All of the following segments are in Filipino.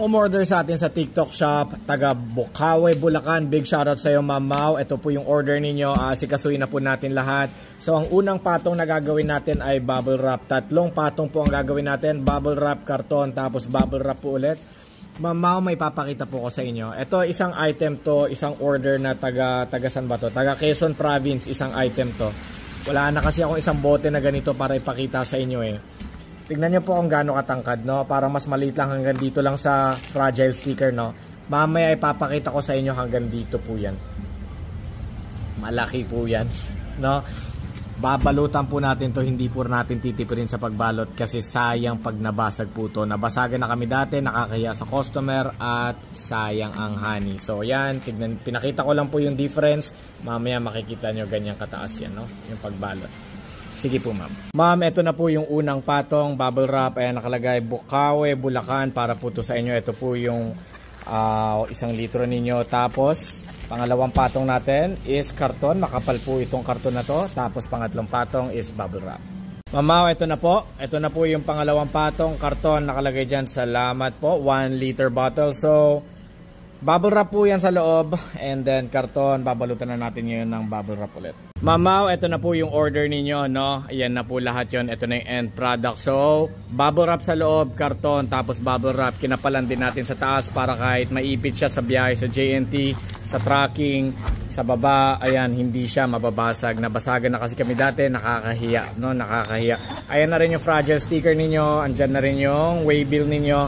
pong umorder sa atin sa TikTok shop, taga Bukawe, Bulacan. Big shoutout sa iyo, Ma'am Mau. Ito po yung order ninyo. Sikasuhin na po natin lahat. So, ang unang patong na gagawin natin ay bubble wrap. 3 patong po ang gagawin natin. Bubble wrap, karton, tapos bubble wrap po ulit. Ma'am Mau, may papakita po ko sa inyo. Ito, isang item to, isang order na taga saan ba to? Taga Quezon Province, isang item to. Wala na kasi akong isang bote na ganito para ipakita sa inyo eh. Tignan nyo po kung gaano katangkad, no? Para mas maliit lang, hanggang dito lang sa fragile sticker, no? Mamaya ipapakita ko sa inyo hanggang dito po yan. Malaki po yan, no? Babalutan po natin to, hindi po natin titipirin sa pagbalot kasi sayang pag nabasag po to. Nabasagan na kami dati, nakakahiya sa customer at sayang ang honey. So yan, tignan, pinakita ko lang po yung difference. Mamaya makikita nyo ganyan kataas yan, no? Yung pagbalot. Sige po, ma'am. Ma'am, ito na po yung unang patong bubble wrap. Ayan, nakalagay Bukawe, Bulacan para po to sa inyo. Ito po yung 1 litro ninyo. Tapos, pangalawang patong natin is karton. Makapal po itong karton na to. Tapos, pangatlong patong is bubble wrap. Ma'am, ito na po. Ito na po yung pangalawang patong karton. Nakalagay dyan. Salamat po. 1 liter bottle. So, bubble wrap po yan sa loob. And then, karton. Babalutan na natin yun ng bubble wrap ulit. Mamaw, ito na po yung order ninyo, no? Ayan na po lahat yon. Ito na yung end product. So, bubble wrap sa loob, karton, tapos bubble wrap. Kinapalan din natin sa taas para kahit maipit siya sa biyahe, sa JNT, sa tracking, sa baba. Ayan, hindi siya mababasag. Nabasagan na kasi kami dati, nakakahiya, no? Nakakahiya. Ayan na rin yung fragile sticker ninyo. Andyan na rin yung waybill ninyo.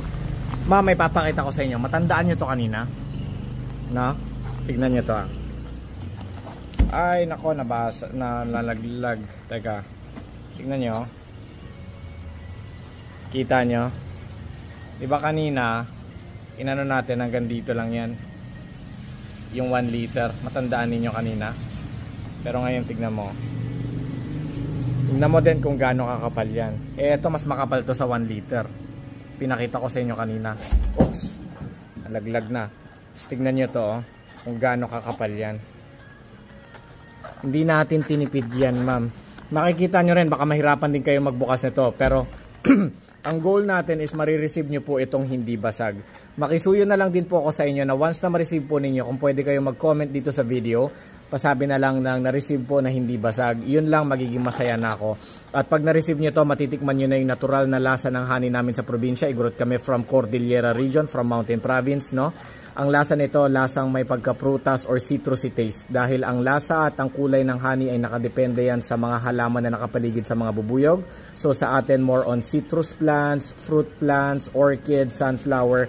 Ma'am, may papakita ko sa inyo. Matandaan nyo to kanina, no? Tignan nyo to, ah. Ay, nako, nalaglag. Teka. Tingnan nyo. Kita nyo. Diba kanina, inano natin hanggang dito lang yan. Yung 1 liter. Matandaan ninyo kanina. Pero ngayon, tignan mo. Tignan mo din kung gaano kakapal yan. Eh, ito mas makapal to sa 1 liter. Pinakita ko sa inyo kanina. Oops. Nalaglag na. Tapos tignan nyo to, oh. Kung gaano kakapal yan. Hindi natin tinipid yan, ma'am. Makikita nyo rin, baka mahirapan din kayo magbukas nito. Pero, ang goal natin is marireceive nyo po itong hindi basag. Makisuyo na lang din po ako sa inyo na once na ma-receive po ninyo, kung pwede kayo mag-comment dito sa video, pasabi na lang na na-receive po na hindi basag. Yun lang, magiging masaya na ako. At pag na-receive nyo to, matitikman nyo na yung natural na lasa ng honey namin sa probinsya. Igurot kami from Cordillera region, from Mountain Province, no? Ang lasa nito, lasang may pagka-prutas or citrusy taste. Dahil ang lasa at ang kulay ng honey ay nakadepende yan sa mga halaman na nakapaligid sa mga bubuyog. So sa atin, more on citrus plants, fruit plants, orchid, sunflower.